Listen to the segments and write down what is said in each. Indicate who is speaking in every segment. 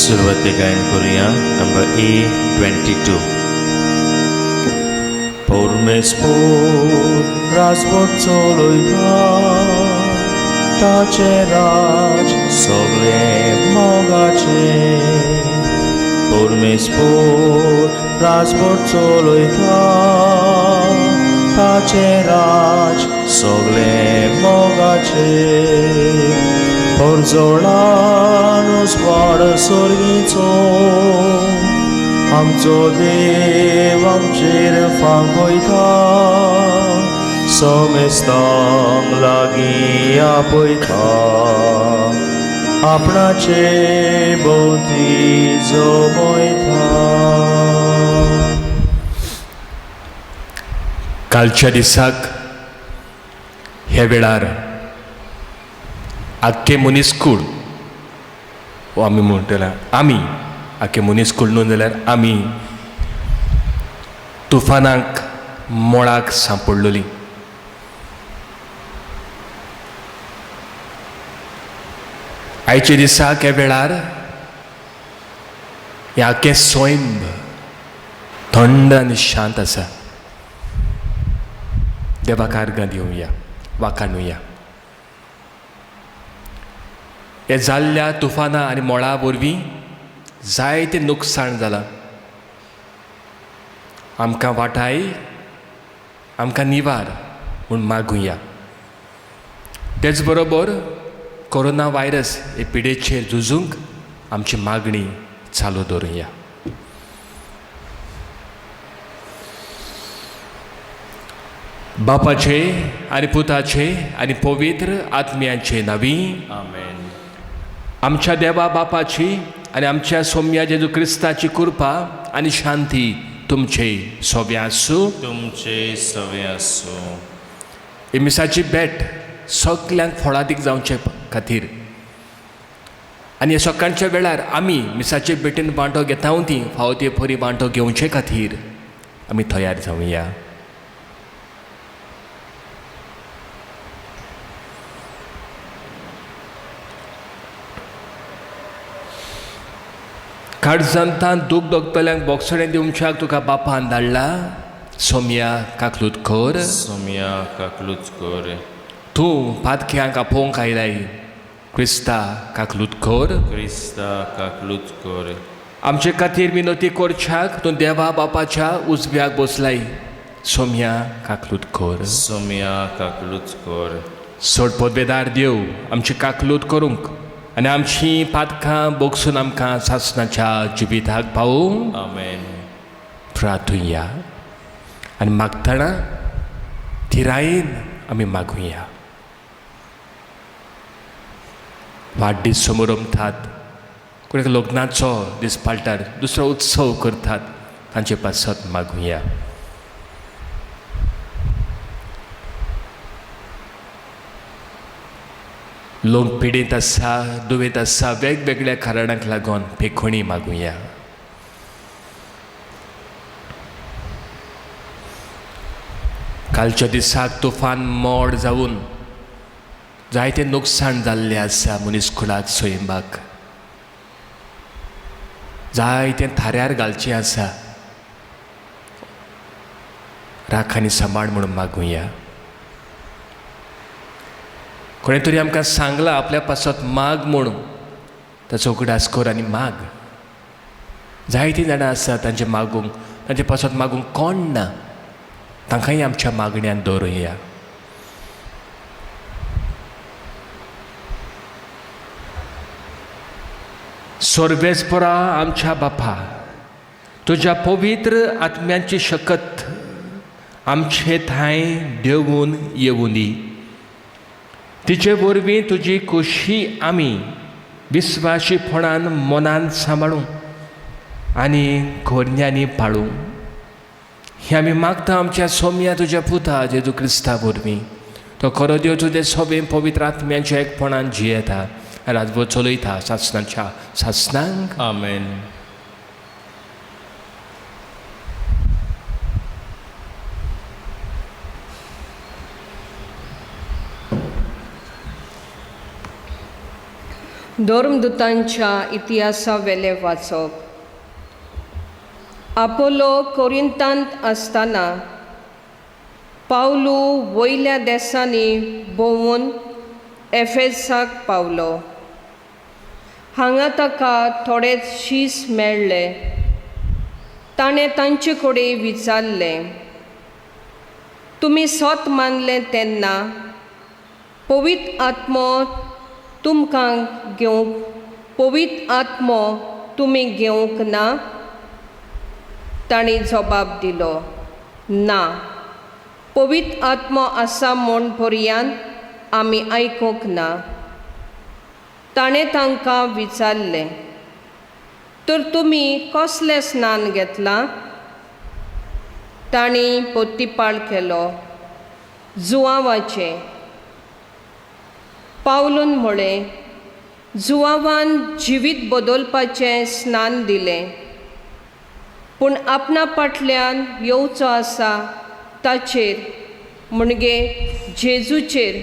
Speaker 1: सुरुवाती गायन करूया नंबर A22. Pormespor razbot चलयता ताचे राज सगळे मोगाचे. Pormespor razbot चलयता ताचे राज सगळे मोगाचे. Porzolanus war sorgico आमचो देव आमचेर फांकयता समेस्तांक लागीं आपयता आपणाचे भोवती जमयता.
Speaker 2: कालच्या दिसाक ह्या वेळार आख्खे मनीसकूळ वो आमी म्हणटला आमी आख्खे मनीसकूळ न्हू जाल्यार आमी तुफानाक मोळाक सांपडलोली. आयच्या दिसाक ह्या वेळार हें आख्खें सैम थंड आनी शांत आसा. देवाक आर्गां दिवया वाखाणुया. हे जाल्ल्या तुफाना आनी मोळा वरवीं जायतें नुकसाण जालां. आमकां वाटाय आमकां निवार म्हूण मागुया. तेच बरोबर कोरोना वायरस हे पिडेचेर झुजूंक आमची मागणी चालू दवरुया. बापाचे आनी पुताचे आनी पवित्र आत्म्याचे नांवी
Speaker 1: आमेन.
Speaker 2: आमच्या देवा बापाची आनी आमच्या सौम्या जेजू क्रिस्ताची कृपा आनी शांती तुमचे सोबे आसूं.
Speaker 1: तुमचे सवे आसूं.
Speaker 2: ही मिसाची भेट सगल्यांक फळादीक जावचे खातीर आनी हे सकाळच्या वेळार आमी मिसाचे भेटेन वांटो घेता ती फावो ते परी वांटो घेवचे खातीर आमी तयार जावया. काळजांतान दूख दोगतल्यांक बोगसणें दिवच्याक तुका बापान धाडला. सोम्या काकलूत खोर
Speaker 1: सोम्या काकलूत कर.
Speaker 2: तूं पातक्यांक आपोवंक आयलाय क्रिस्ता काकलूत खोर.
Speaker 1: क्रिस्ता काकलूत कर.
Speaker 2: आमचे खातीर विनोती करच्याक तूं देवा बापाच्या उजव्याक बसलाय. सोम्या काकलूत खोर.
Speaker 1: सोम्या काकलूत कर.
Speaker 2: सोड पदवेदार देव आमची काकलूत करूंक आनी आमची पातकां बोगसून आमकां सासणाच्या जिविताक पावूंक
Speaker 1: आमेन.
Speaker 2: प्रार्थुया आनी मागतना थिरायेन आमी मागुया. वाडदीस समोर रमतात कोणाक लग्नाचो दीस पाळटात दुसरो उत्सव करतात तांचे पासत मागुया. लोक पिडीत आसा दुयेंत आसा वेगवेगळ्या कारणांक लागून पेखणी मागुया. कालच्या दिसाक तुफान मोड जावन जायतें नुकसाण जाल्लें आसा मनीसकुळाक सैमाक. जायतें थाऱ्यार घालचें आसा. राख आनी सांबाळ म्हणून मागुया. कोणे तरी आमकां सांगलां आपल्या पासत माग म्हणून ताचो उगडास कर आनी माग. जायतीं जाणां आसा तांचे मागूंक तांचे पासत मागूंक कोण ना तांकांय आमच्या मागण्यांत दवरुया. सर्वेस्परा आमच्या बापा तुज्या पवित्र आत्म्याची शकत आमचे थंय देवून येवूं दी. तिचे वरवीं तुजी खोशी आमी विस्वाशीपणान मनान सांबाळूं आनी खोरण्यांनी पाळूं. हें आमी मागता आमच्या सौम्या तुज्या पुता जेजू क्रिस्ता वरवीं. तो खरो देव तुजे सोबे पवित्र आत्म्याच्या एकपणान जियेता राजभर चलयता सासणाच्या सासणांक.
Speaker 1: आमेन.
Speaker 3: धर्मदुतांच्या इतिहासा वेले वाचप. आपोलो कोरिंतांत आसतना पावलू वयल्या देशांनी भोंवून एफेसाक पावलो. हांगा ताका थोडेच शीस मेळ्ळे. ताणें तांचे कडेन विचारलें, तुमी सोत मानलें तेन्ना पवित्र आत्मो तुमकां घेवंक पवित्र आत्मो तुमी घेवंक ना? तांणी जबाब दिलो, ना, पवित्र आत्मो आसा म्हूण पर्यान आमी आयकूंक ना. ताणें तांकां विचारलें, तर तुमी कसलें स्नान घेतलां? तांणी पोत्तीपाळ केलो, जुवांवाचें. पावलून म्हळें, जुवांवान जिवीत बदलपाचें स्नान दिलें, पूण आपणा फाटल्यान येवचो आसा ताचेर म्हणजे जेजूचेर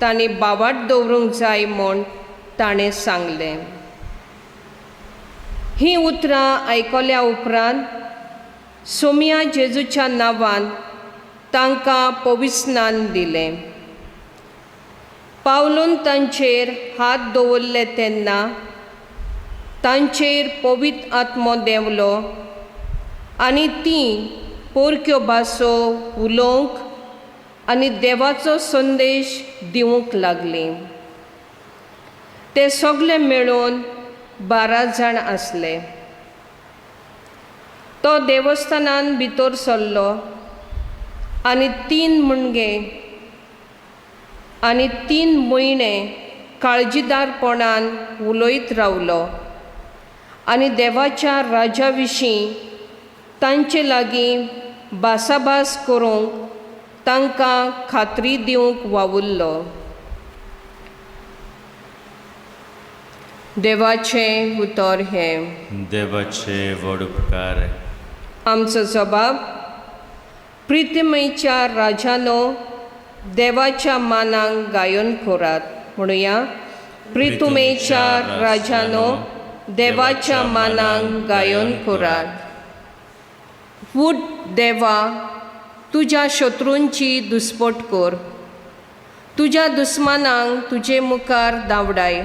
Speaker 3: तांणी बावाट दवरूंक जाय म्हूण ताणें सांगलें. हीं उतरां आयकल्या उपरांत सोमया जेजूच्या नांवान तांकां पवित्र स्नान दिलें. पावलून तांचेर हात दवरले तेन्ना तांचेर पवित्र आत्मो देंवलो आनी तीं परक्यो भासो उलोवंक आनी देवाचो संदेश दिवंक लागलीं. ते सगळे मेळून 12 जाण आसले. तो देवस्थानान भितर सरलो आनी 3 म्हयने काळजीदारपणान उलयत रावलो आनी देवाच्या राजा विशीं तांचे लागीं भासाभास करूंक तांकां खात्री दिवंक वावुरलो. देवाचें उतर हें.
Speaker 1: देवाचे व्हड उपकार.
Speaker 3: आमचो जबाब, प्रितमेच्या राजानो देवाच्या मानांक गायन करात. म्हणुया, प्रितमेच्या राजानो देवाच्या मानांक गायन करात. उठ देवा, तुज्या शत्रूंची दुस्पट कर. तुज्या दुस्मानांक तुजे मुखार धांवडाय.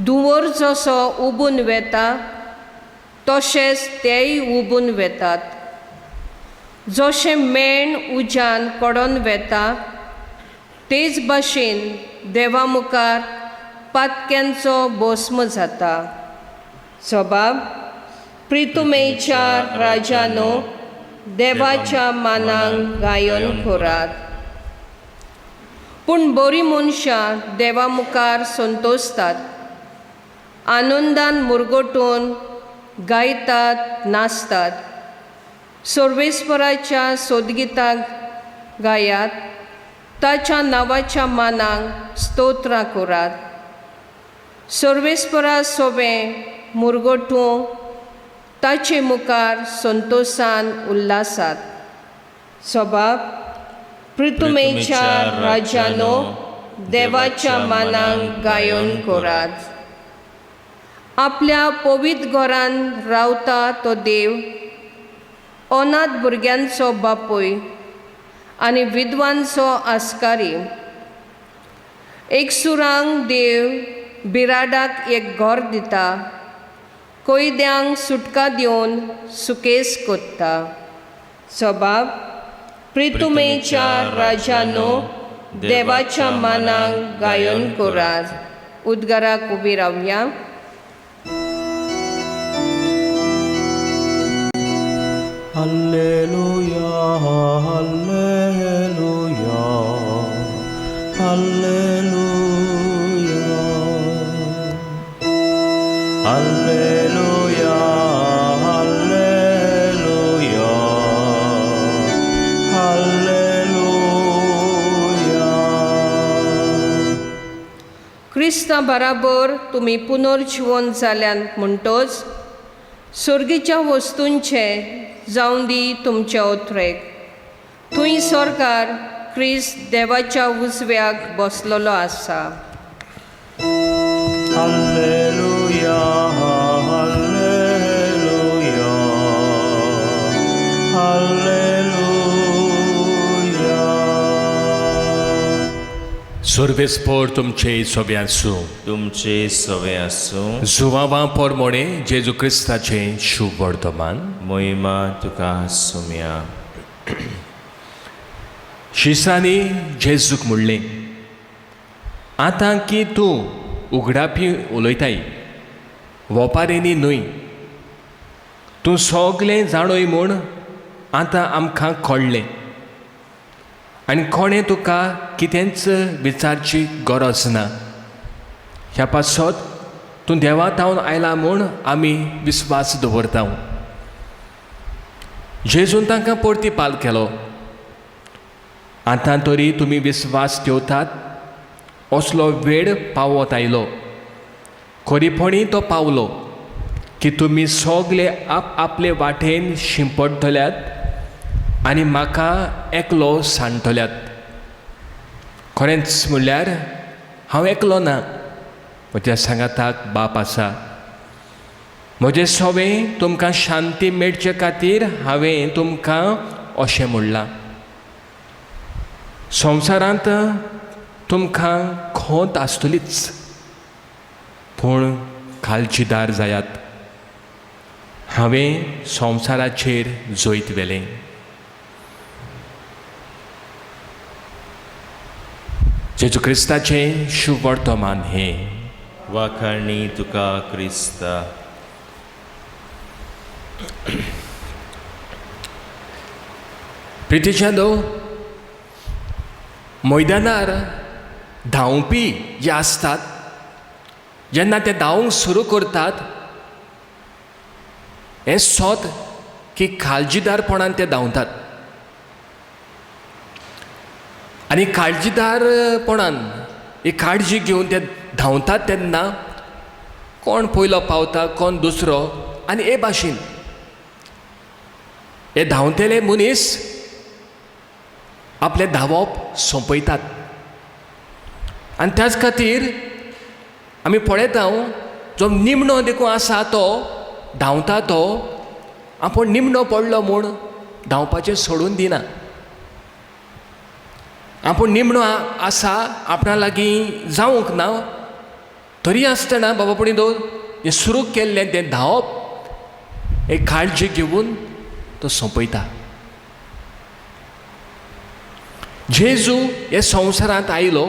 Speaker 3: धुंवर जसो उबून वेता तशेंच तेय उबून वेतात. जशें मेण उज्यान कडोन वेता तेच भाशेन देवा मुखार पातक्यांचो भस्म जाता. जबाब, प्रितमेच्या राजानो देवाच्या मानांक गायन करात. पूण बरीं मनशां देवा मुखार संतोसतात, आनंदान मुरगोटून गायतात, नाचतात. सर्वेस्पराच्या सोदगिताक गायात, ताच्या नांवाच्या मानांक स्तोत्रां करात. सर्वेस्परा सोबें मुरगोटूं ताचे मुखार संतोशान उल्हासात. जबाब, प्रितमेच्या राजानो देवाच्या मानांक गायन करात. आपल्या पवित्र घरान रावता तो देव, अनाथ भुरग्यांचो बापूय आनी विद्वांचो आस्कारी. एकसुरांक देव बिराडाक एक घर दिता, कोयद्यांक सुटका दिवन सुकेस कोत्ता. जबाब, प्रितमेच्या राजानो देवाच्या मानांक गायन करात. उद्गाराक उबी रावया.
Speaker 4: Alleluia, Alleluia, Alleluia, Alleluia, Alleluia, Alleluia.
Speaker 3: Crysta बराबर तुमी पुनर्जीवन जाल्यात म्हणटोच सर्गीच्या वस्तूंचे जावं दी तुमच्या ओथरेक. थंय सरकार क्रिस्त देवाच्या उजव्याक बसलेलो आसा.
Speaker 4: Alleluia, Alleluia, Alleluia.
Speaker 2: सर्वेस्पर तुमचे सोबे आसूं.
Speaker 1: तुमचे सवे आसूं.
Speaker 2: जुवावां पोरमोणे जेजू क्रिस्ताचे शुभ वर्तमान.
Speaker 1: मोहिमा तुका सुम्या.
Speaker 2: शिसांनी जेजूक म्हणलें, आतां की तूं उगडापी उलयताय वोपारेनी न्हय, तूं सगलें जाणोय म्हूण आतां आमकां कळ्ळें आनी कोणें तुका कितेंच विचारची गरज ना. ह्या पासत तूं देवातावन आयला म्हूण आमी विस्वास दवरता. जेजून तांकां परती पाल केलो, आतां तरी तुमी विस्वास ठेवतात. असलो वेळ पावत आयलो, खरीपणी तो पावलो की तुमी सगळे आपले वाटेन शिंपडटल्यात आनी म्हाका एकलो सांडटल्यात. खरेंच म्हणल्यार हांव एकलो ना, म्हज्या सांगाताक बाप आसा. म्हजें सवें तुमकां शांती मेळचे खातीर हांवें तुमकां अशें म्हणलां. संवसारांत तुमकां खोंत आसतलीच, पूण काळजीदार जायात, हांवें संवसाराचेर जैत व्हेलें. जेजू क्रिस्ताचें शुभ वर्तमान हें.
Speaker 1: वाखाणी तुका क्रिस्ता.
Speaker 2: प्रितीच्यानो, मैदानार धांवपी जे आसतात, जेन्ना ते धांवंक सुरू करतात, हें सोत की काळजीदारपणान ते धांवतात. आनी काळजीदारपणान ही काळजी घेवन ते धांवतात तेन्ना कोण पयलो पावता, कोण दुसरो, आनी हे भाशेन हे धांवतेले मनीस आपलें धांवप सोंपयतात. आनी त्याच खातीर आमी पळयता, जो निमणो देखून आसा तो धांवता, तो आपूण निमणो पडलो म्हूण धांवपाचें सोडून दिना. आपूण निमणो आसा, आपणा लागीं जावंक ना, तरी आसतना बाबा पुणी दो हें सुरू केल्लें तें धांवप एक काळजी घेवन तो सोंपयता. जेजू हे संवसारांत आयलो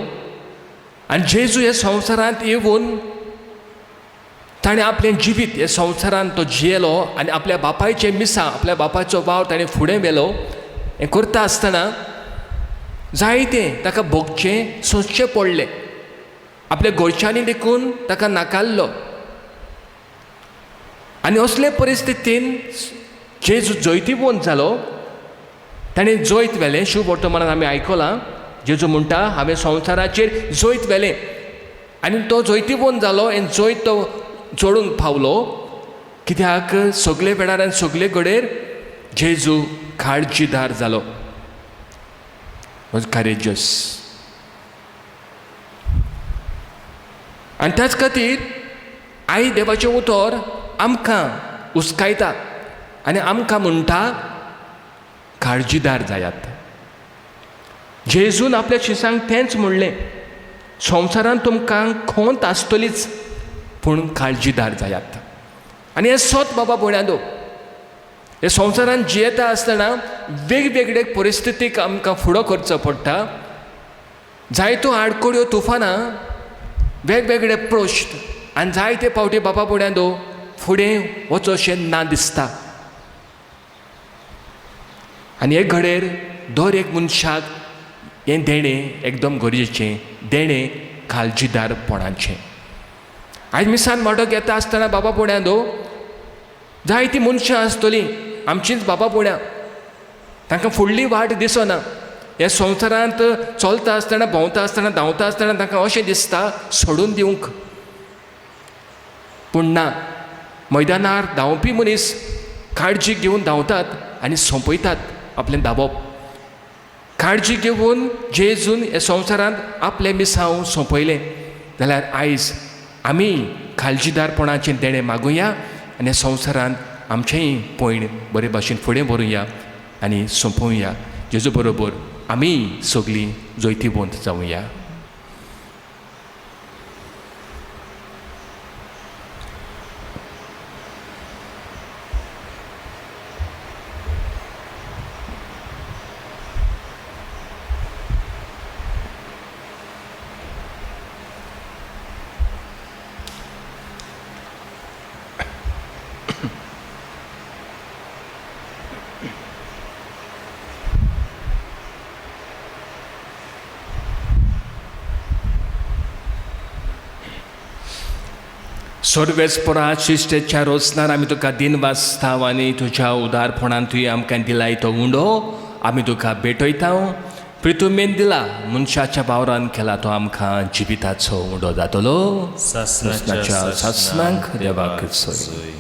Speaker 2: आनी जेजू हे संवसारांत येवन ताणें आपलें जिवीत हे संवसारांत तो जियेलो आनी आपल्या बापायचें मिसां, आपल्या बापायचो वाव ताणें फुडें व्हेलो. हें करता आसतना जायतें ताका भोगचें सोंसचें पडलें. आपल्या घरच्यांनी देखून ताका नाकारलो. आनी असले परिस्थितीन जेजू जैतिवंत जालो. ताणें जैत व्हेलें. शुभ वर्तमानांत आमी आयकलां, जेजू म्हणटा हांवें संवसाराचेर जैत व्हेलें आनी तो जैतिवंत जालो. आनी जैत तो जोडूंक पावलो, कित्याक सगळे वेळार आनी सगळे घडेर जेजू काळजीदार जालो, करेजस. आनी त्याच खातीर आई देवाचें उतर आमकां उस्कायता आनी आमकां म्हणटा काळजीदार जायात. जेजून आपल्या शिसांक तेंच म्हणलें, संवसारांत तुमकां खोंत आसतलीच, पूण काळजीदार जायात. आनी हें सोत बाबा भोंवड्यानो, हे संवसारांत जियेता आसतना वेगवेगळे परिस्थितीक आमकां फुडो करचो पडटा. जायत्यो आडकोड्यो तुफानां, वेगवेगळे प्रश्न, आनी जायते फावटी बाबा भोंवड्यानो फुडें वचोशें ना दिसता. आनी हे घडेर दर एक मनशाक हें देणें एकदम गरजेचें, देणें काळजीदारपणाचें. आयज मिसान वाटोक येता आसतना बाबा भोंवड्यानो जायतीं मनशां आसतलीं, आमचींच बाबा भोंवड्यां, तांकां फुडली वाट दिसना. हे संवसारांत चलता आसतना, भोंवता आसतना, धांवता आसतना तांकां अशें दिसता सोडून दिवंक. पूण ना, मैदानार धांवपी मनीस काळजी घेवन धांवतात आनी सोंपयतात आपलें धांवप. काळजी घेवन जेजून हे संवसारांत आपलें मिसांव सोंपयलें. जाल्यार आयज आमी खालजीदारपणाचें देणें मागुया आनी संवसारांत आमचेंय पयण बरे भाशेन फुडें व्हरुया आनी सोंपोवया. जेजू बरोबर आमी सगळीं जैतिवंत जावया. सर्वेस्परा शिश्टेच्या रोसनार आमी तुका दिन वाचताव आनी तुज्या उदारपणान तुवें आमकां दिलाय तो उंडो आमी तुका भेटयता. प्रितुमेन दिला मनशाच्या वावरान केला तो आमकां जिविताचो उंडो जातलो. सासणाच्या सासणांक देवाक सोय.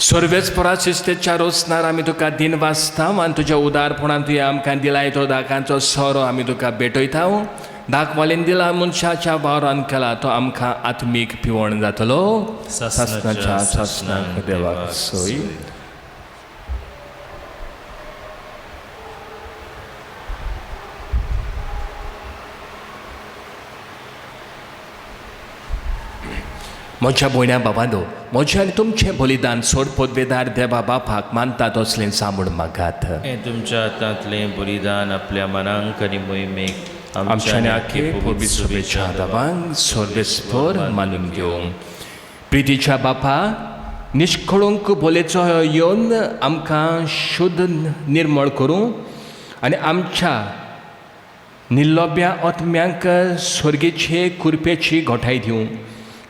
Speaker 2: सर्वेस्परा शिस्तेच्या रोसनार आमी तुका दिन वाचता आनी तुज्या उदारपणान तुवें आमकां दिलाय तो दाकांचो सोरो आमी तुका भेटयता. दाखवालेन दिला मनशाच्या वावरान केला तो आमकां आत्मीक पिवण जातलो. सासणाच्या सासणांक देवाक सोय. म्हज्या भयण्या बाबांनो, म्हजें आनी तुमचें बलिदान सोड पदवेदार देवा बापाक मानता तसलें सांबूळ मागात.
Speaker 1: हें तुमच्या हातांतलें बलिदान आपल्या मनांक आनी मोहिमेक
Speaker 2: आमच्या आखे पवित्र शुभेच्छा दाबांक सर्वेस्पर मानून घेवंक. प्रितीच्या बापा, निष्कळंक बोलेचो येवन आमकां शुद्ध निर्मळ करूं आनी आमच्या निर्लोभ्या आत्म्यांक स्वर्गेचे कृपेची घोटाय दिवं.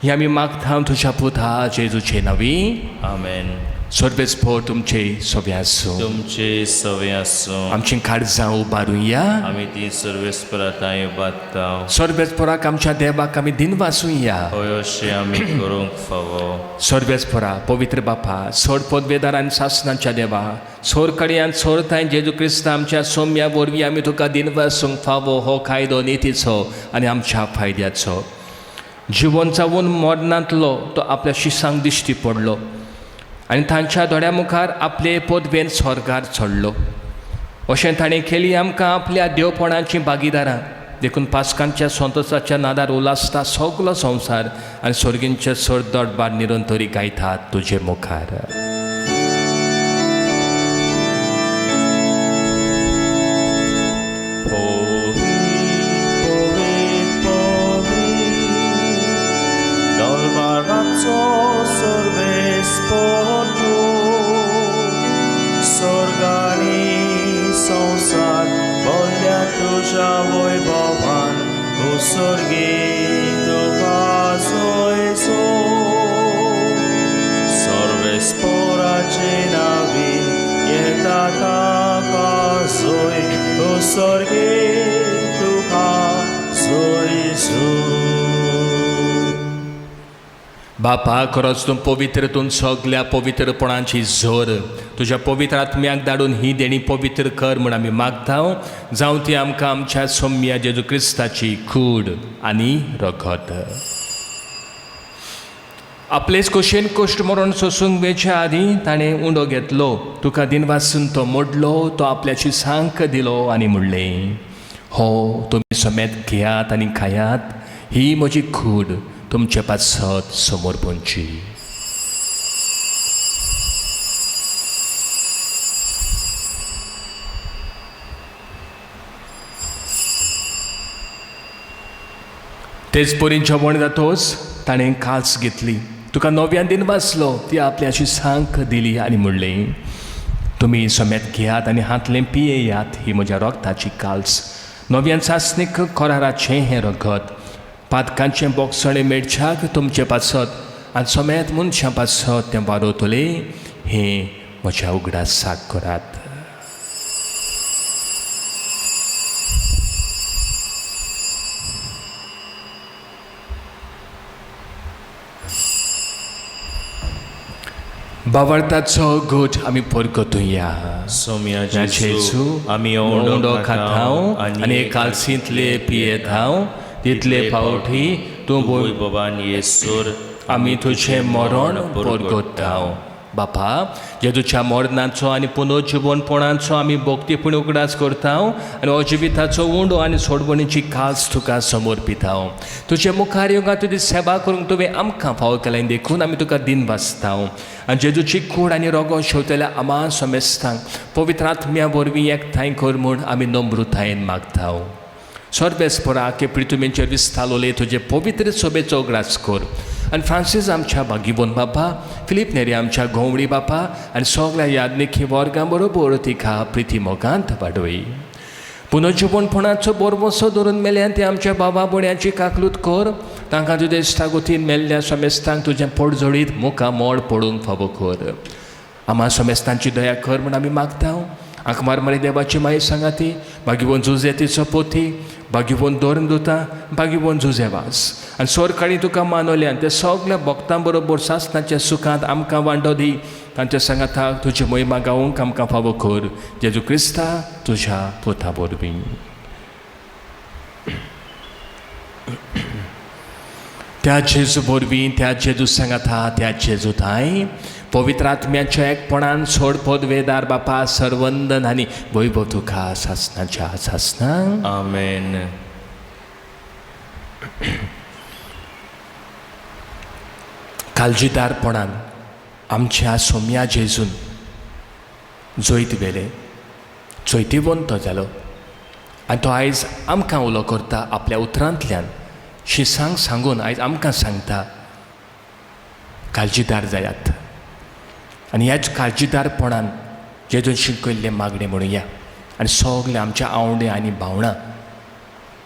Speaker 2: ही आमी मागता तुज्या पुता जेजूचे नांवी.
Speaker 1: आमेन.
Speaker 2: सर्वेस्पर तुमचे सवे आसूं.
Speaker 1: तुमचे सवे आसूं.
Speaker 2: आमची काळजां उबारुया.
Speaker 1: आमी ती सर्वेस्पराताय बादता.
Speaker 2: सर्वेस्पराक आमच्या देवाक आमी दिन वाचुया.
Speaker 1: हय अशें आमी करूंक फावो.
Speaker 2: सर्वेस्परा पवित्र बापा, सोड पदवेदार आनी सासणाच्या देवा, सोर कड्यान सोरताय जेजू क्रिस्त आमच्या सोम्या वरवीं आमी तुका दिन वाचूंक फावो हो कायदो नितीचो आनी आमच्या फायद्याचो. जिवन जावन मरणांतलो तो आपल्या शिसांक दिश्टी पडलो आनी तांच्या दोळ्या मुखार आपले पदवेन स्वर्गार चडलो. अशें ताणें केली आमकां आपल्या देवपणाची भागीदारां देखून पास्कांच्या संतोशाच्या नादार उलासता सगलो संवसार आनी स्वर्गींचे सरदडबार निरंतरी गायतात तुजे मुखार.
Speaker 4: संसार बोल्या तुझ्या वैभवान उत्सर्गी तुका सोयसो. सर्वेस्पराचे नावीन येता ताका सोय उत्सर्गी तुका सोयसो.
Speaker 2: बापा, खरोच तूं पवित्रतून सगल्या पवित्रपणाची झर तुज्या पवित्र आत्म्याक धाडून ही देणी पवित्र कर म्हूण आमी मागता. जावं ती आमकां आमच्या सोम्या जेजू क्रिस्ताची कूड आनी रगत. आपलेच खोशेन कश्ट मरण सोसूंक वेच्या आदीं ताणें उंडो घेतलो. तुका दिन वाचून तो मोडलो, तो आपल्याची सांक दिलो आनी म्हणलें, हो तुमी समेत घेयात आनी खायात, ही म्हजी कूड तुमचे पासत समोर पोंची. तेच परी जेवण जातोच ताणें काल्स घेतली. तुका नव्यान दिन वाचलो, ती आपल्याची सांक दिली आनी म्हणलें, तुमी समेत घेयात आनी हातलें पियेयात, ही म्हज्या रोगताची काल्स. नव्यान सासणीक कोराराचें हें रगत. पातकांचें बोगसणें मेळच्याक तुमचे पासत आनी समेत मनशां पासत तें वाडोवतलें, हें म्हज्या उगडासाक करात. बावळताचो गोठ आमी परगतुया.
Speaker 1: सोम्या
Speaker 2: जेजू
Speaker 1: जेजू आमी
Speaker 2: ओंडो खाताव आनी कालसींतले पियेताव तितले फावटी तूं
Speaker 1: वैभवान येसूर
Speaker 2: आमी तुझें मरण परगताव. बापा, जेजूच्या मरणाचो आनी पुनर्जिवनपणाचो आमी भक्तीपूण उगडास करताव आनी अजिविताचो उंडो आनी सोडवणीची कास तुका समर्पिताव. तुजे मुखार योगा तुजी सेवा करूंक तुवें आमकां फावो केलें देखून आमी तुका दिन वाचताव. आनी जेजूची कूड आनी रोगो शेवतेल्या आमा समेस्तांक पवित्र आत्म्या वरवीं एकठांय कर म्हूण आमी नम्रतायेन मागताव. सर्वेस्परा के प्रितुमेंचेर विस्तालोले तुजे पवित्र सोबेचो उगडास कर. आनी फ्रांसीस आमच्या बागीबोन बापा, फिलीप नेरी आमच्या घोवळी बापा आनी सगळ्या यादनिकी वर्गां बरोबर तिका प्रिती मोगांत वाडोय. पुनर्जिवनपणाचो बोरवोसो धरून मेल्यान ते आमच्या बाबा बोण्याची काकलूत कर. तांकां तुजे इश्टागोतीन मेल्ल्या समेस्तांक तुजें पडजोडीत मुखां मोड पडूंक फावो कर. आमा समेस्तांची दया कर म्हूण आमी मागताव. आंकमार मारी देवाची माई सांगाती, बागीबोन जुजेतीचो पोती, बागीबोन दोरन दोता, बागीबोन जुजेवास आनी सोरकाळी तुका मानवल्यान ते सगल्या भक्तां बरोबर सासणाच्या सुखांत आमकां वांटो दी. तांच्या सांगाताक तुजी महिमा गावूंक आमकां फावो कर. जेजू क्रिस्ता तुज्या पोता वरवीं. त्या जेजू वरवीं, त्या जेजू सांगाता, त्या जेजू थंय पवित्र आत्म्याच्या एकपणान सोड पदवेदार बापा सर्वंदन आनी वैभव तुका सासणाच्या सासणां.
Speaker 1: आमेन.
Speaker 2: काळजीदारपणान आमच्या सोम्या जेजून जैत वेले, जैतिवंत जालो आनी तो आयज आमकां उलो करता आपल्या उतरांतल्यान. शिसांक सांगून आयज आमकां सांगता काळजीदार जायात. आनी ह्याच काळजीदारपणान जेजून शिकयल्ले मागणे म्हणुया आनी सगळे आमच्या आवडे आनी भावणां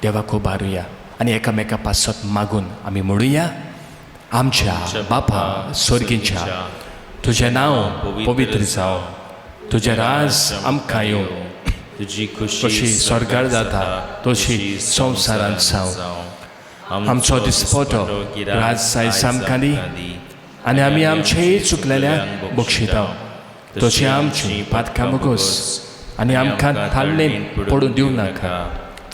Speaker 2: देवाक उबारुया आनी एकामेका पासत मागून आमी म्हणुया, आमच्या बापा स्वर्गीच्या, तुजें नांव पवित्र जावं, तुजें राज आमकां येवं,
Speaker 1: तुजी
Speaker 2: कशी स्वर्गार जाता तशी संवसारांत जावं. आमचो दिसपतो राज आयज आमकां दी आनी आमी आमचेय चुकलेल्यांक बक्षिताव. तशी आमची पातकां मुगोस आनी आमकां थाल्लेन पडूं दिवं नाका,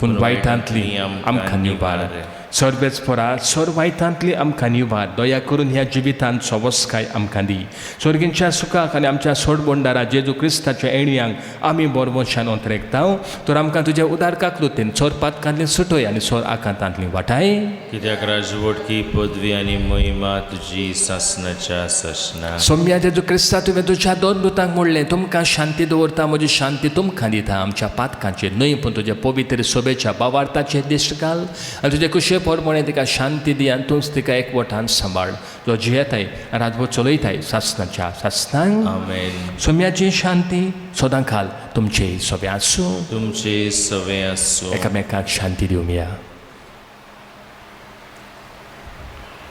Speaker 2: पूण वायटांतली आमकां निवार. सर्वेस्परा सर वायटांतली आमकां निवार. दया करून ह्या जिवितांत सवस्काय आमकां दी. स्वर्गींच्या सुखाक आनी आमच्या सोडबोंडारा जेजू क्रिस्ताच्या येणयांक आमी बोरवंशान अंतरेकताव. तर आमकां तुज्या उदार काकलुतेन सोर पातकांतली सुटय आनी सोर आकांतांतली वाटाय.
Speaker 1: कित्याक राजवटकी पदवी आनी महिमा तुजी सासणाच्या सासणां.
Speaker 2: सोम्या जेजू क्रिस्ता तुवें तुज्या दोन दुतांक म्हणलें, तुमकां शांती दवरता, म्हजी शांती तुमकां दिता. आमच्या पातकांचेर न्हय पूण तुज्या पवित्र सोबेच्या बावार्थाचेर दिश्ट घाल आनी तुजे कुशे पोरमणे तिका शांती दी आनी तूंच तिका एकवटान सांबाळ. जो जियेताय राजवट चलयताय सासणाच्या सासणां.
Speaker 1: आमेन.
Speaker 2: सोम्याची शांती सदां खाल तुमचे सोबे आसूं.
Speaker 1: तुमचे सवे आसूं.
Speaker 2: एकामेकाक शांती दिवया.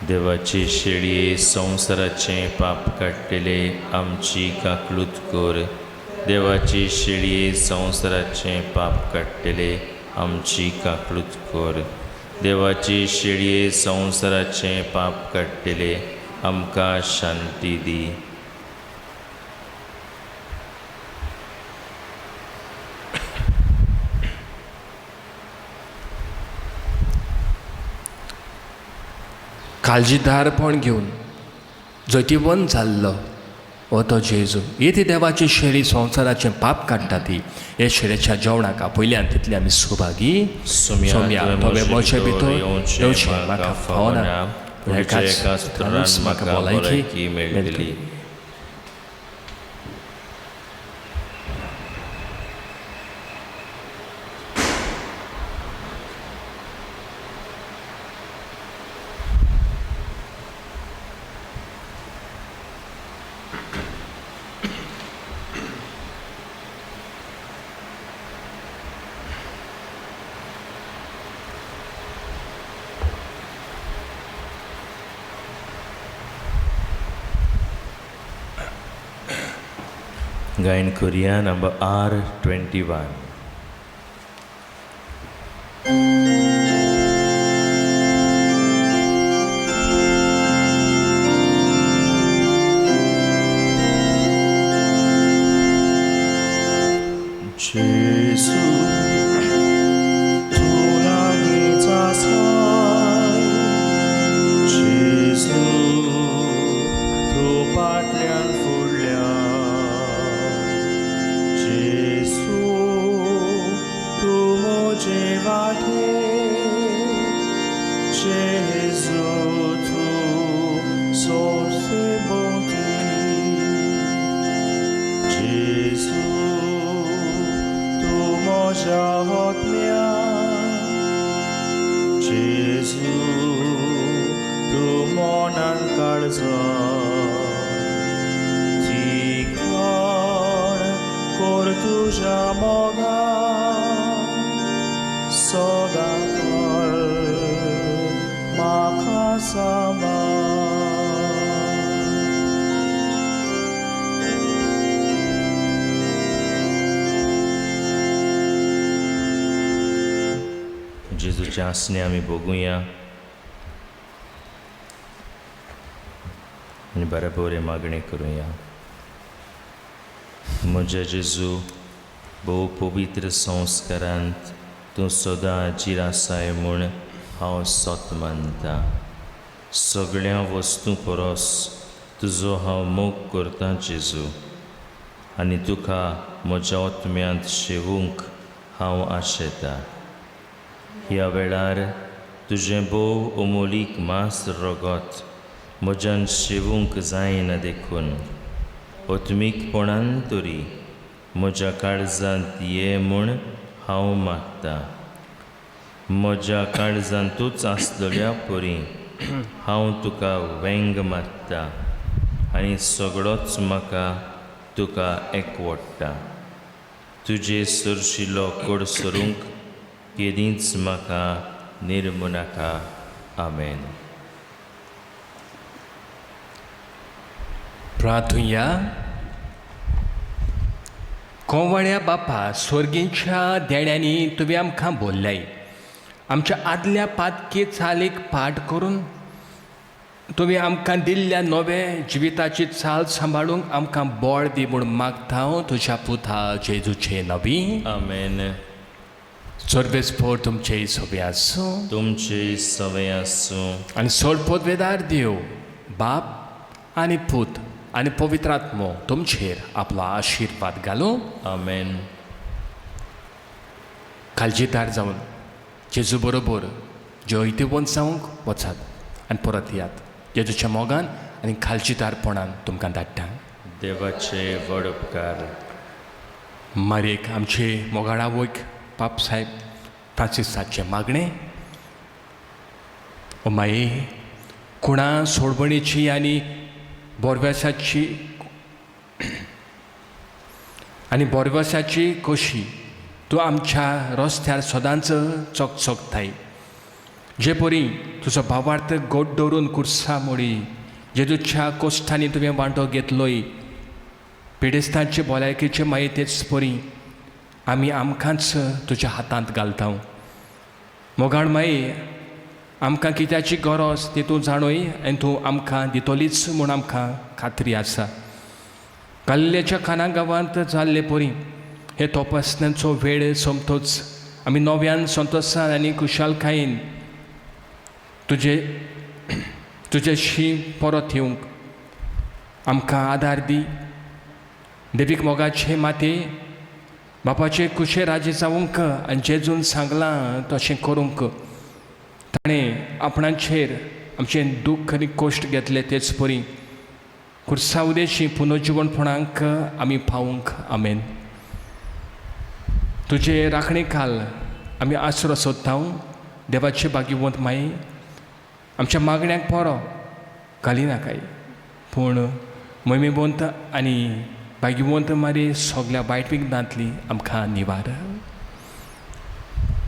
Speaker 1: देवाचे शेळये संवसाराचे पाप काडलेले आमची काकलूत कर. देवाचे शेळये संवसाराचे पाप काडलेले आमची काकलूत कर. देवाचे शेळये संवसाराचे पाप काडलेले आमकां शांती दी.
Speaker 2: काळजीदारपण घेवन जैतिवंत जाल्लो हो तो जेजू. ही ती देवाची शेळी संवसाराचें पाप काडटा ती. हे शेळेच्या जेवणाक आपयल्यान तितली आमी सुभागी. सोम्या तोवे मोचे भितर येवचें म्हाका फावना, पूण एकाच उतरांत म्हाका भलायकी मेळटली.
Speaker 1: गायन करुया number R21.
Speaker 4: Gesù, tu 나니자 sai, Gesù, tu patlian fullian, Gesù, tu mojevate, Gesù, tu sorse bonti, Gesù, Moja mea, Gesù, tu monan calza, Ticar, cor tu jamoga, soda cal, makasama.
Speaker 1: जेजूच्या आसने आमी बघूया आनी बरे बरे मागणे करुया. म्हज्या जेजू, भोव पवित्र संस्कारांत तूं सदां हाजीर आसाय म्हूण हांव सोत मानता. सगळ्या वस्तू परस तुजो हांव मोग करतां जेजू, आनी तुका म्हज्या आत्म्यांत शेवूंक हांव आशेतां. ह्या वेळार तुजें भोव अमोलीक मास रगत म्हज्यान शेवूंक जायना देखून ओत्मीकपणान तरी म्हज्या काळजांत ये म्हूण हांव मागतां. म्हज्या काळजांतूच आसतल्या परी हांव तुका वेंग मागतां आनी सगळोच म्हाका तुका एकवडटा. तुजे सरशिलो कोड सरूंक केदींच म्हाका निर्मनाका. आमेन.
Speaker 2: प्रार्थुया. कोवळ्या बापा, स्वर्गींच्या देण्यांनी तुवें आमकां बोल्ल्याय. आमच्या आदल्या पातके चालीक पाट करून तुवें आमकां दिल्ल्या नवे जिविताची चाल सांबाळूंक आमकां बळ दी म्हूण मागता हांव तुज्या पुता जेजूचे नवी.
Speaker 1: आमेन.
Speaker 2: सर्वेस्पोर तुमचे सोबे आसूं
Speaker 1: तुमचे सवय आसूं
Speaker 2: आनी सोडपोदवेदार देव बाप आनी पूत आनी पवित्र आत्मो तुमचेर आपलो आशिर्वाद घालूं.
Speaker 1: आमेन.
Speaker 2: काळजीदार जावन जेजू बरोबर जैतवंत जावंक वचात आनी परत यात. जेजूच्या मोगान आनी काळजीदारपणान तुमकां धाडटा.
Speaker 1: देवाचे व्हड उपकार.
Speaker 2: मारेक आमचे मोगाळा वयक पाप साहेब फ्रांसिसाचे मागणे. ओ माये, कुणा सोडवणेची आनी बोरव्यासाची खोशी तूं आमच्या रस्त्यार सदांच चकचकताय. जे परी तुजो भावार्थ गोड दवरून कुर्सा मोडी जेजूच्या कोश्टांनी तुवें वांटो घेतलोय. पिडेस्तांचे भलायकेचे माये तेच परी आमी आमकांच तुज्या हातांत घालता. मोगाळ माये, आमकां कित्याची गरज ती तूं जाणोय आनी तूं आमकां दितलीच म्हूण आमकां खात्री आसा. कल्ल्याच्या खाना गांवांत जाल्ले परी हे तपासण्यांचो वेळ सोंपतोच आमी नव्यान संतोशान आनी खुशालकायेन तुजेशी परत येवंक आमकां आदार दी. देवीक मोगाचे माते बापाचे कुशे राजे जावंक आनी जेजून सांगलां तशें करूंक ताणें आपणाचेर आमचें दूख आनी कोश्ट घेतले तेच परी कुर्सा उदेशी पुनर्जीवनपणांक आमी पावूंक. आमेन. तुजे राखणे काल आमी आसरो सोदता. देवाचे भाग्यवंत माये, आमच्या मागण्यांक परो घाली नाकाय, पूण मोहिमेवंत आनी भाग्यवंत मारे सगळ्या वायट विघ्नांतली आमकां निवार.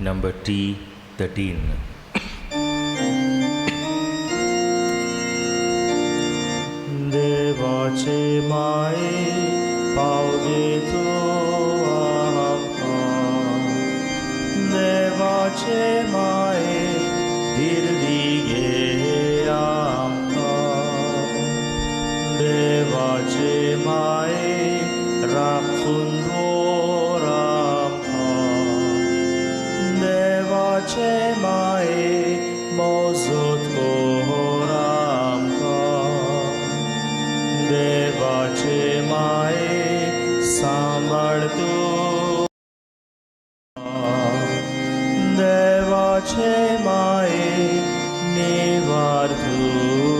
Speaker 1: Number T13.
Speaker 4: देवाचे माये पावगे तूं आमकां देवाचे माये भिरदी घे आमकां देवाचे माये राखून दवर आमकां देवाचे माये मोजत कोर आमकां देवाचे माये सांबाळ तूं देवाचे माये निवार तूं